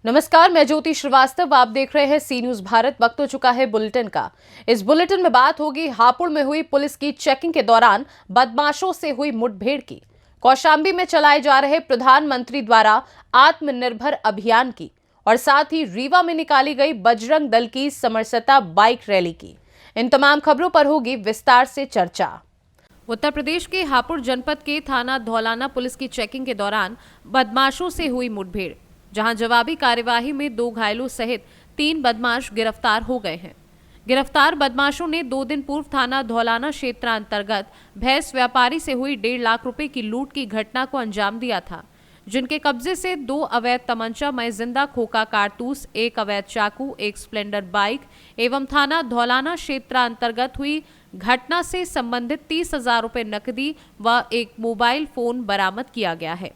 नमस्कार, मैं ज्योति श्रीवास्तव। आप देख रहे हैं सी न्यूज भारत। वक्त हो चुका है बुलेटिन का। इस बुलेटिन में बात होगी हापुड़ में हुई पुलिस की चेकिंग के दौरान बदमाशों से हुई मुठभेड़ की, कौशांबी में चलाए जा रहे प्रधानमंत्री द्वारा आत्मनिर्भर अभियान की और साथ ही रीवा में निकाली गई बजरंग दल की समरसता बाइक रैली की। इन तमाम खबरों पर होगी विस्तार से चर्चा। उत्तर प्रदेश के हापुड़ जनपद के थाना धौलाना पुलिस की चेकिंग के दौरान बदमाशों से हुई मुठभेड़, जहां जवाबी कार्यवाही में 2 घायलों सहित 3 बदमाश गिरफ्तार हो गए हैं। गिरफ्तार बदमाशों ने 2 दिन पूर्व थाना धौलाना क्षेत्र अंतर्गत भैंस व्यापारी से हुई 1.5 लाख रुपए की लूट की घटना को अंजाम दिया था, जिनके कब्जे से 2 अवैध तमंचा मय जिंदा खोखा कारतूस, 1 अवैध चाकू, 1 स्प्लेंडर बाइक एवं थाना धौलाना क्षेत्र अंतर्गत हुई घटना से संबंधित 30,000 रुपए नकदी व 1 मोबाइल फोन बरामद किया गया है।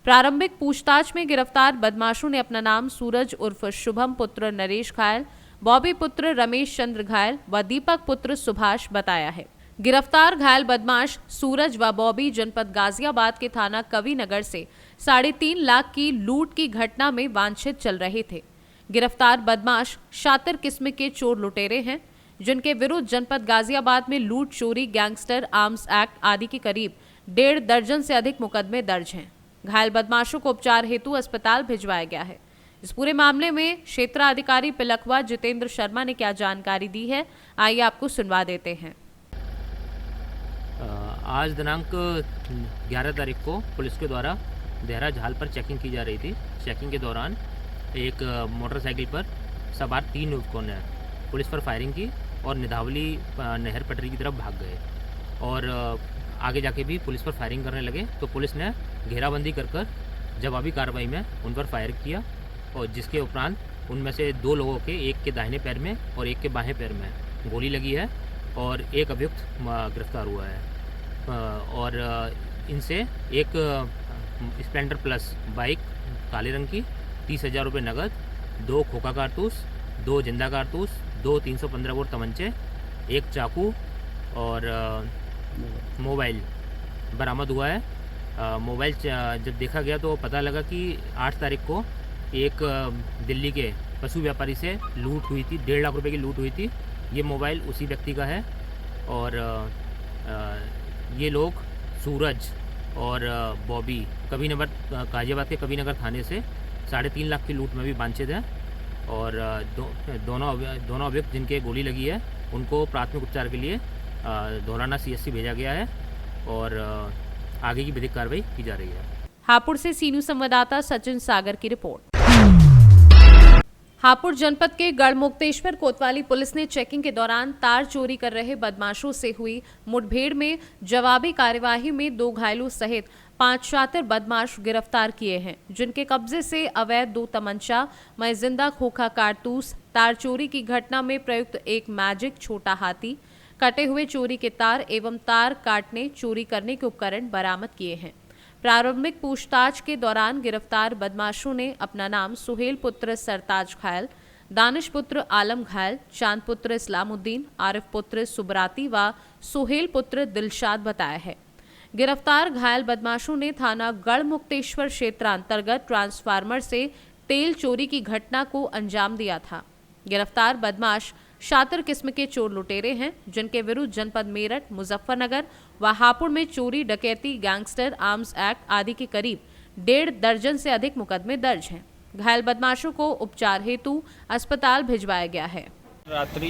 प्रारंभिक पूछताछ में गिरफ्तार बदमाशों ने अपना नाम सूरज उर्फ शुभम पुत्र नरेश घायल, बॉबी पुत्र रमेश चंद्र घायल व दीपक पुत्र सुभाष बताया है। गिरफ्तार घायल बदमाश सूरज व बॉबी जनपद गाजियाबाद के थाना कविनगर से 3.5 लाख की लूट की घटना में वांछित चल रहे थे। गिरफ्तार बदमाश शातिर किस्म के चोर लुटेरे हैं, जिनके विरुद्ध जनपद गाजियाबाद में लूट, चोरी, गैंगस्टर, आर्म्स एक्ट आदि के करीब 1.5 दर्जन से अधिक मुकदमे दर्ज हैं। घायल बदमाशों को उपचार हेतु अस्पताल भिजवाया गया है। इस पूरे मामले में क्षेत्राधिकारी पिलखवा जितेंद्र शर्मा ने क्या जानकारी दी है, आइए आपको सुनवा देते हैं। आज दिनांक 11 तारीख को पुलिस के द्वारा देहरा झाल पर चेकिंग की जा रही थी। चेकिंग के दौरान एक मोटरसाइकिल पर सवार 3 युवकों ने पुलिस पर फायरिंग की और निधावली नहर पटरी की तरफ भाग गए और आगे जाके भी पुलिस पर फायरिंग करने लगे, तो पुलिस ने घेराबंदी कर जवाबी कार्रवाई में उन पर फायर किया और जिसके उपरांत उनमें से 2 लोगों के, एक के दाहिने पैर में और एक के बाएं पैर में गोली लगी है और एक अभियुक्त गिरफ्तार हुआ है। और इनसे एक स्प्लेंडर प्लस बाइक काले रंग की, 30,000 रुपये नगद, 2 खोखा कारतूस, 2 जिंदा कारतूस, 2 315 बोर तमंचे, 1 चाकू और मोबाइल बरामद हुआ है। मोबाइल जब देखा गया तो पता लगा कि 8 तारीख को एक दिल्ली के पशु व्यापारी से लूट हुई थी, 1.5 लाख रुपए की लूट हुई थी। ये मोबाइल उसी व्यक्ति का है और ये लोग सूरज और बॉबी कबीनगर, गाजियाबाद के कबीनगर थाने से 3.5 लाख की लूट में भी वांछित है और दोनों अभियुक्त जिनके गोली लगी है उनको प्राथमिक उपचार के लिए धौलाना CSC भेजा गया है और आगे की विधिक कार्रवाई की जा रही है। हापुड़ से सी न्यूज संवाददाता सचिन सागर की रिपोर्ट। हापुड़ जनपद के गढ़मुक्तेश्वर कोतवाली पुलिस ने चेकिंग के दौरान तार चोरी कर रहे बदमाशों से हुई मुठभेड़ में जवाबी कार्यवाही में 2 घायलों सहित 5 शातिर बदमाश गिरफ्तार किए हैं, जिनके कब्जे से अवैध 2 तमंचा मय जिंदा खोखा कारतूस, तार चोरी की घटना में प्रयुक्त 1 मैजिक छोटा हाथी, कटे हुए चोरी के तार एवं तार काटने चोरी करने के उपकरण बरामद किए हैं। प्रारंभिक पूछताछ के दौरान गिरफ्तार बदमाशों ने अपना नाम सुहेल पुत्र सरताज घायल, दानिश पुत्र आलम घायल, चांद पुत्र इस्लामुद्दीन, आरिफ पुत्र सुबराती व सुहेल पुत्र दिलशाद बताया है। गिरफ्तार घायल बदमाशों ने थाना गढ़मुक्तेश्वर क्षेत्र अंतर्गत ट्रांसफार्मर से तेल चोरी की घटना को अंजाम दिया था। गिरफ्तार बदमाश शातिर किस्म के चोर लुटेरे हैं, जिनके विरुद्ध जनपद मेरठ, मुजफ्फरनगर व हापुड़ में चोरी, डकैती, गैंगस्टर, आर्म्स एक्ट आदि के करीब 1.5 दर्जन से अधिक मुकदमे दर्ज हैं। घायल बदमाशों को उपचार हेतु अस्पताल भिजवाया गया है। रात्रि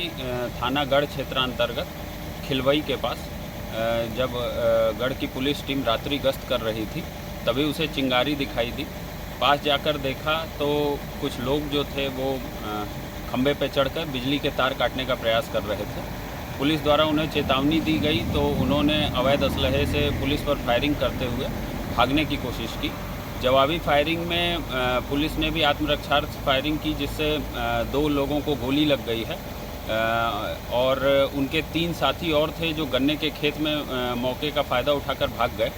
थाना गढ़ क्षेत्र अंतर्गत खिलवई के पास जब गढ़ की पुलिस टीम रात्रि गश्त कर रही थी, तभी उसे चिंगारी दिखाई दी। पास जाकर देखा तो कुछ लोग जो थे वो खंबे पर चढ़कर बिजली के तार काटने का प्रयास कर रहे थे। पुलिस द्वारा उन्हें चेतावनी दी गई तो उन्होंने अवैध असलहे से पुलिस पर फायरिंग करते हुए भागने की कोशिश की। जवाबी फायरिंग में पुलिस ने भी आत्मरक्षार्थ फायरिंग की, जिससे 2 लोगों को गोली लग गई है और उनके 3 साथी और थे जो गन्ने के खेत में मौके का फ़ायदा उठाकर भाग गए।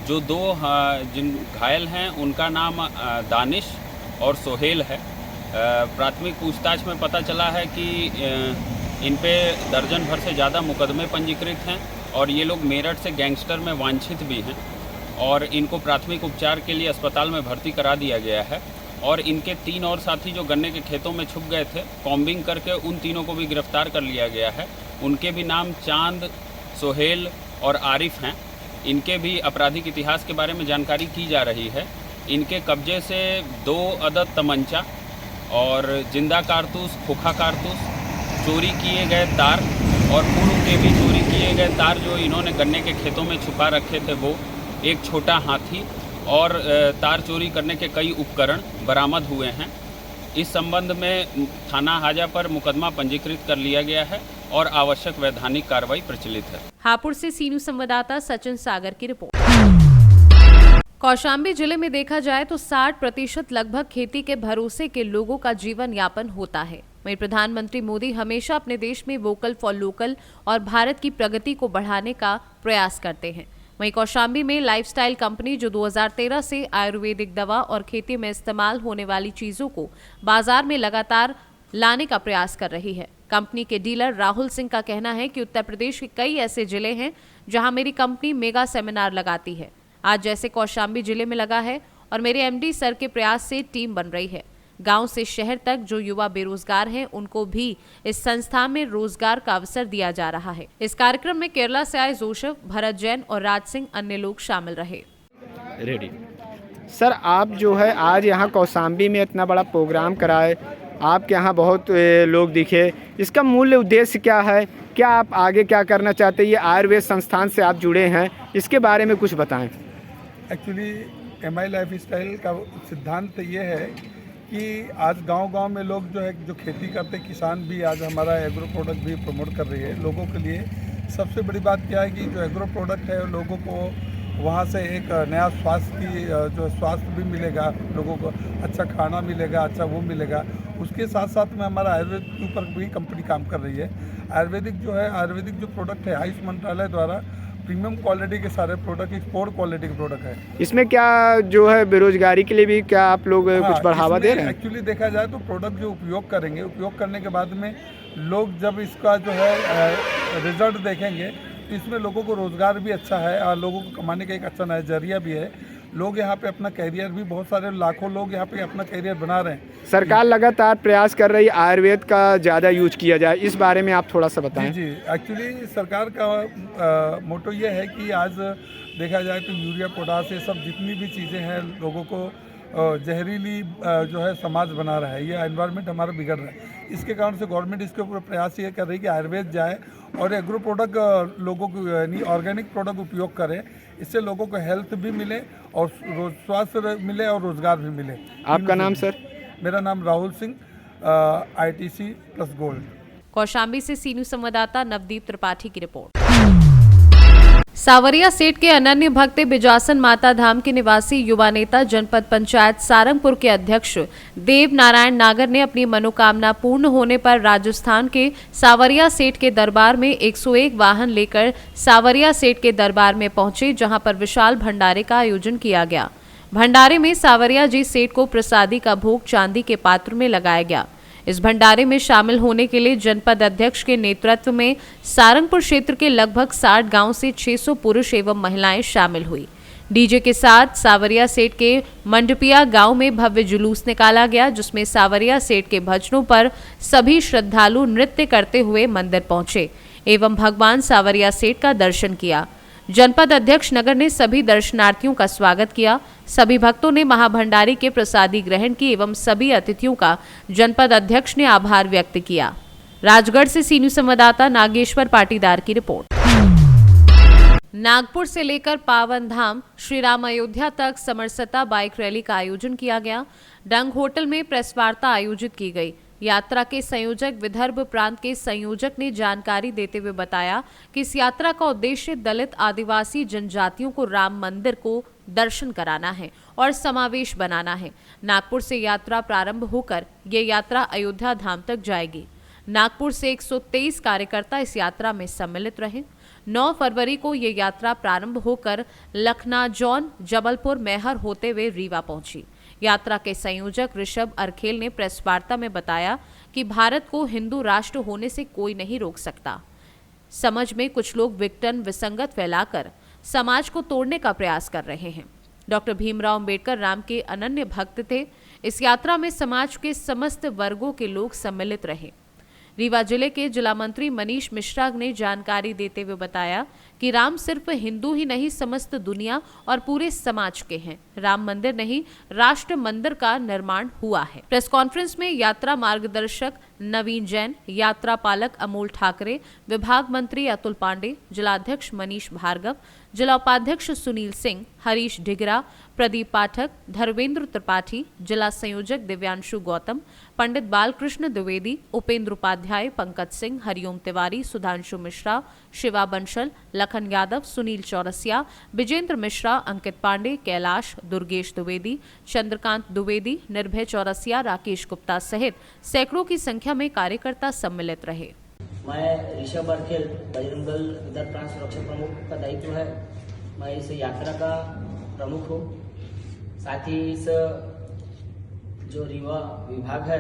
जो 2 जिन घायल हैं उनका नाम दानिश और सोहेल है। प्राथमिक पूछताछ में पता चला है कि इन पे दर्जन भर से ज़्यादा मुकदमे पंजीकृत हैं और ये लोग मेरठ से गैंगस्टर में वांछित भी हैं और इनको प्राथमिक उपचार के लिए अस्पताल में भर्ती करा दिया गया है। और इनके 3 और साथी जो गन्ने के खेतों में छुप गए थे, कॉम्बिंग करके उन तीनों को भी गिरफ्तार कर लिया गया है। उनके भी नाम चांद, सोहेल और आरिफ हैं। इनके भी आपराधिक इतिहास के बारे में जानकारी की जा रही है। इनके कब्जे से 2 अदद तमंचा और जिंदा कारतूस, खोखा कारतूस, चोरी किए गए तार और पूर्व के भी चोरी किए गए तार जो इन्होंने गन्ने के खेतों में छुपा रखे थे वो, एक छोटा हाथी और तार चोरी करने के कई उपकरण बरामद हुए हैं। इस संबंध में थाना हाजा पर मुकदमा पंजीकृत कर लिया गया है और आवश्यक वैधानिक कार्रवाई प्रचलित है। हापुड़ से सीनू संवाददाता सचिन सागर की रिपोर्ट। कौशाम्बी जिले में देखा जाए तो 60% लगभग खेती के भरोसे के लोगों का जीवन यापन होता है। वहीं प्रधानमंत्री मोदी हमेशा अपने देश में वोकल फॉर लोकल और भारत की प्रगति को बढ़ाने का प्रयास करते हैं। वहीं कौशाम्बी में लाइफस्टाइल कंपनी जो 2013 से आयुर्वेदिक दवा और खेती में इस्तेमाल होने वाली चीजों को बाजार में लगातार लाने का प्रयास कर रही है। कंपनी के डीलर राहुल सिंह का कहना है कि उत्तर प्रदेश के कई ऐसे जिले हैं जहां मेरी कंपनी मेगा सेमिनार लगाती है। आज जैसे कौशाम्बी जिले में लगा है और मेरे एमडी सर के प्रयास से टीम बन रही है। गांव से शहर तक जो युवा बेरोजगार हैं उनको भी इस संस्था में रोजगार का अवसर दिया जा रहा है। इस कार्यक्रम में केरला से आए जोशफ, भरत जैन और राज सिंह अन्य लोग शामिल रहे। रेडी सर, आप जो है आज यहाँ कौशाम्बी में इतना बड़ा प्रोग्राम कराए, आपके यहाँ बहुत लोग दिखे, इसका मूल उद्देश्य क्या है? क्या आप आगे क्या करना चाहते हैं? ये आयुर्वेद संस्थान से आप जुड़े हैं, इसके बारे में कुछ बताएं। एक्चुअली एमआई लाइफस्टाइल का सिद्धांत ये है कि आज गांव-गांव में लोग जो है जो खेती करते किसान भी आज हमारा एग्रो प्रोडक्ट भी प्रमोट कर रही है लोगों के लिए। सबसे बड़ी बात क्या है कि जो एग्रो प्रोडक्ट है लोगों को वहाँ से एक नया स्वास्थ्य की जो स्वास्थ्य भी मिलेगा, लोगों को अच्छा खाना मिलेगा, अच्छा वो मिलेगा। उसके साथ साथ में हमारा आयुर्वेद के ऊपर भी कंपनी काम कर रही है। आयुर्वेदिक जो प्रोडक्ट है आयुष मंत्रालय द्वारा प्रीमियम क्वालिटी के सारे प्रोडक्ट, एक्सपोर्ट क्वालिटी के प्रोडक्ट है। इसमें क्या जो है बेरोजगारी के लिए भी क्या आप लोग कुछ बढ़ावा दे रहे हैं? एक्चुअली देखा जाए तो प्रोडक्ट जो उपयोग करेंगे, उपयोग करने के बाद में लोग जब इसका जो है रिजल्ट देखेंगे तो इसमें लोगों को रोज़गार भी अच्छा है और लोगों को कमाने का एक अच्छा नया जरिया भी है। लोग यहाँ पे अपना कैरियर भी, बहुत सारे लाखों लोग यहाँ पे अपना कैरियर बना रहे हैं। सरकार लगातार प्रयास कर रही है आयुर्वेद का ज़्यादा यूज किया जाए, इस बारे में आप थोड़ा सा बताएं। जी, एक्चुअली सरकार का मोटो ये है कि आज देखा जाए तो यूरिया, पोटास, ये सब जितनी भी चीज़ें हैं लोगों को जहरीली जो है समाज बना रहा है, ये एनवायरनमेंट हमारा बिगड़ रहा है। इसके कारण से गवर्नमेंट इसके ऊपर प्रयास ये कर रही है कि आयुर्वेद जाए और एग्रो प्रोडक्ट लोगों को यानी ऑर्गेनिक प्रोडक्ट उपयोग करें। इससे लोगों को हेल्थ भी मिले और स्वास्थ्य मिले और रोजगार भी मिले। आपका नाम सर? मेरा नाम Rahul Singh, ITC plus gold. Kaushambi से सीनू संवाददाता नवदीप त्रिपाठी की रिपोर्ट। सावरिया सेठ के अनन्य भक्त बिजासन माता धाम के निवासी युवा नेता जनपद पंचायत सारंगपुर के अध्यक्ष देव नारायण नागर ने अपनी मनोकामना पूर्ण होने पर राजस्थान के सावरिया सेठ के दरबार में 101 वाहन लेकर सावरिया सेठ के दरबार में पहुंचे, जहां पर विशाल भंडारे का आयोजन किया गया। भंडारे में सावरिया जी सेठ को प्रसादी का भोग चांदी के पात्र में लगाया गया। इस भंडारे में शामिल होने के लिए जनपद अध्यक्ष के नेतृत्व में सारंगपुर क्षेत्र के लगभग 60 गांव से 600 पुरुष एवं महिलाएं शामिल हुई। डीजे के साथ सावरिया सेठ के मंडपिया गांव में भव्य जुलूस निकाला गया, जिसमें सावरिया सेठ के भजनों पर सभी श्रद्धालु नृत्य करते हुए मंदिर पहुंचे एवं भगवान सावरिया सेठ का दर्शन किया। जनपद अध्यक्ष नगर ने सभी दर्शनार्थियों का स्वागत किया। सभी भक्तों ने महाभंडारी के प्रसादी ग्रहण की एवं सभी अतिथियों का जनपद अध्यक्ष ने आभार व्यक्त किया। राजगढ़ से सीनू संवाददाता नागेश्वर पाटीदार की रिपोर्ट। नागपुर से लेकर पावन धाम श्री राम अयोध्या तक समरसता बाइक रैली का आयोजन किया गया। डंग होटल में प्रेस वार्ता आयोजित की गई। यात्रा के संयोजक विदर्भ प्रांत के संयोजक ने जानकारी देते हुए बताया कि इस यात्रा का उद्देश्य दलित आदिवासी जनजातियों को राम मंदिर को दर्शन कराना है और समावेश बनाना है। नागपुर से यात्रा प्रारंभ होकर ये यात्रा अयोध्या धाम तक जाएगी। नागपुर से 123 कार्यकर्ता इस यात्रा में सम्मिलित रहे। 9 फरवरी को ये यात्रा प्रारंभ होकर लखनाजौन, जबलपुर, मैहर होते हुए रीवा पहुंची। यात्रा के संयोजक ऋषभ अरखेल ने प्रेस वार्ता में बताया कि भारत को हिंदू राष्ट्र होने से कोई नहीं रोक सकता। समझ में कुछ लोग विघटन, विसंगत फैलाकर समाज को तोड़ने का प्रयास कर रहे हैं। डॉक्टर भीमराव अंबेडकर राम के अनन्य भक्त थे। इस यात्रा में समाज के समस्त वर्गों के लोग सम्मिलित रहे। रीवा जिले के जिला मंत्री मनीष मिश्रा ने जानकारी देते हुए बताया कि राम सिर्फ हिंदू ही नहीं, समस्त दुनिया और पूरे समाज के हैं। राम मंदिर नहीं, राष्ट्र मंदिर का निर्माण हुआ है। प्रेस कॉन्फ्रेंस में यात्रा मार्गदर्शक नवीन जैन, यात्रा पालक अमोल ठाकरे, विभाग मंत्री अतुल पांडे, जिलाध्यक्ष मनीष भार्गव, जिला उपाध्यक्ष सुनील सिंह, हरीश ढिगरा, प्रदीप पाठक, धर्मेंद्र त्रिपाठी, जिला संयोजक दिव्यांशु गौतम, पंडित बालकृष्ण द्विवेदी, उपेंद्र उपाध्याय, पंकज सिंह, हरिओम तिवारी, सुधांशु मिश्रा, शिवा बंसल, लखन यादव, सुनील चौरसिया, विजेंद्र मिश्रा, अंकित पांडे, कैलाश, दुर्गेश द्विवेदी, चंद्रकांत द्विवेदी, निर्भय चौरसिया, राकेश गुप्ता सहित सैकड़ों की संख्या में कार्यकर्ता सम्मिलित रहे। मैं ऋषभ बरखेल, बजरंग दल विदर्भ प्रांत सुरक्षा प्रमुख का दायित्व है। मैं इस यात्रा का प्रमुख हूँ। साथ ही इस जो रीवा विभाग है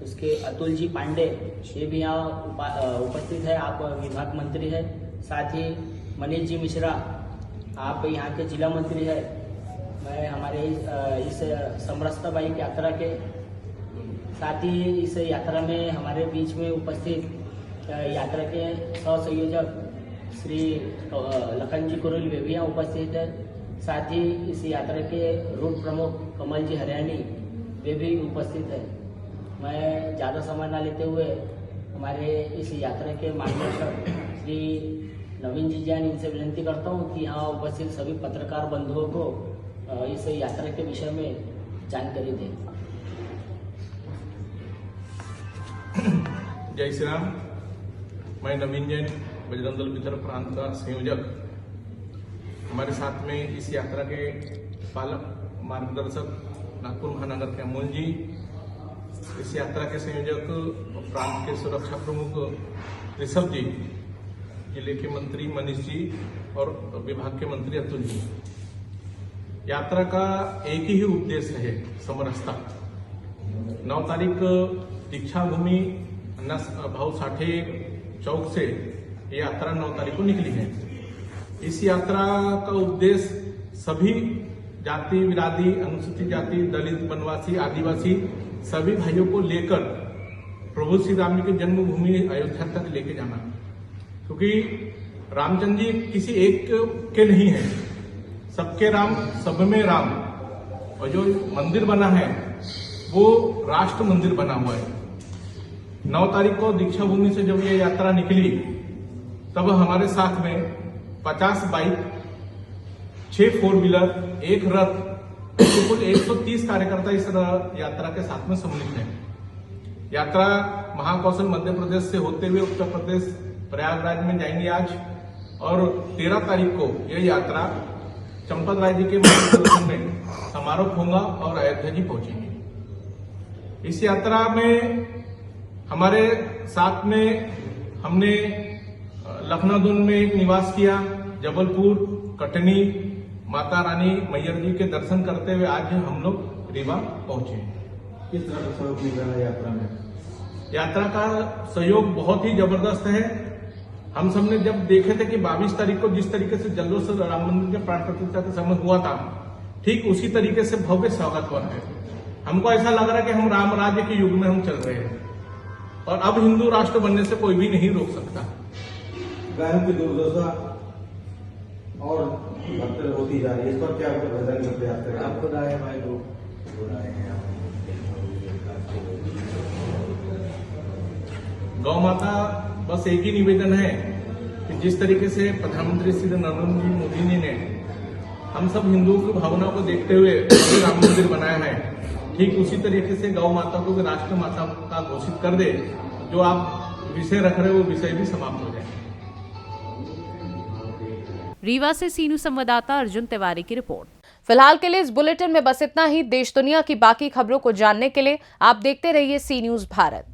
उसके अतुल जी पांडे ये भी यहाँ उपस्थित है। आप विभाग मंत्री है। साथ ही मनीष जी मिश्रा, आप यहाँ के जिला मंत्री है। मैं हमारे इस समरसता बाइक यात्रा के साथ ही इस यात्रा में हमारे बीच में उपस्थित यात्रा के सहसंयोजक श्री लखन जी कुरुल वे भी यहाँ उपस्थित है। साथ ही इस यात्रा के रूट प्रमुख कमल जी हरियाणी वे भी उपस्थित है। मैं ज़्यादा समय न लेते हुए हमारे इस यात्रा के मार्गदर्शक श्री नवीन जी जैन, इनसे विनती करता हूँ कि यहाँ उपस्थित सभी पत्रकार बंधुओं को इस यात्रा के विषय में जानकारी दें। जय श्री राम। मैं नवीन जैन, बजरंग दल विदर्भ प्रांत का संयोजक। हमारे साथ में इस यात्रा के पालक मार्गदर्शक नागपुर महानगर के अमोल जी, इस यात्रा के संयोजक प्रांत के सुरक्षा प्रमुख ऋषभ जी, जिले के मंत्री मनीष जी और विभाग के मंत्री अतुल जी। यात्रा का एक ही उद्देश्य है, समरसता। 9 तारीख दीक्षा भूमि भाऊ साठे चौक से ये यात्रा 9 तारीख को निकली है। इस यात्रा का उद्देश्य सभी जाति बिरादरी, अनुसूचित जाति, दलित, वनवासी, आदिवासी सभी भाइयों को लेकर प्रभु श्री राम जी की जन्मभूमि अयोध्या तक लेके जाना, क्योंकि रामचंद्र जी किसी एक के नहीं है, सबके राम, सब में राम। और जो मंदिर बना है वो राष्ट्र मंदिर बना हुआ है। 9 तारीख को दीक्षा भूमि से जब ये यात्रा निकली तब हमारे साथ में 50 बाइक, 6 4 व्हीलर, 1 रथ, कुल 130 कार्यकर्ता इस यात्रा के साथ में सम्मिलित हैं। यात्रा महाकौशल मध्य प्रदेश से होते हुए उत्तर प्रदेश प्रयागराज में जाएंगे आज, और 13 तारीख को यह यात्रा चंपत राय जी के मार्गदर्शन में समारोह होगा और अयोध्या जी पहुंचेंगे। इस यात्रा में हमारे साथ में हमने लखनऊ में एक निवास किया, जबलपुर, कटनी, माता रानी मैयर जी के दर्शन करते हुए आज हम लोग रीवा पहुंचे। किस तरह का सहयोग मिल रहा है यात्रा में? यात्रा का सहयोग बहुत ही जबरदस्त है। हम सबने जब देखे थे कि 22 तारीख को जिस तरीके से जल्लोष राम मंदिर के प्राण प्रतिष्ठा के समय हुआ था, ठीक उसी तरीके से भव्य स्वागत हुआ है। हमको ऐसा लग रहा है कि हम राम राज्य के युग में हम चल रहे हैं और अब हिंदू राष्ट्र बनने से कोई भी नहीं रोक सकता। गायों की दुर्दशा और बढ़ते होती जा रही है, इस पर क्या बेहतर का प्रयास करें? आपको राय है भाई, लोग राय है। गौ माता बस एक ही निवेदन है कि जिस तरीके से प्रधानमंत्री श्री नरेंद्र मोदी जी ने हम सब हिंदुओं की भावनाओं को देखते हुए राम मंदिर बनाया है, ठीक उसी तरीके से गौ माता को भी राष्ट्र माता का घोषित कर दे। जो आप विषय रख रहे हो वो विषय भी समाप्त हो जाए। रीवा से सीनू संवाददाता अर्जुन तिवारी की रिपोर्ट। फिलहाल के लिए इस बुलेटिन में बस इतना ही। देश दुनिया की बाकी खबरों को जानने के लिए आप देखते रहिए सी न्यूज़ भारत।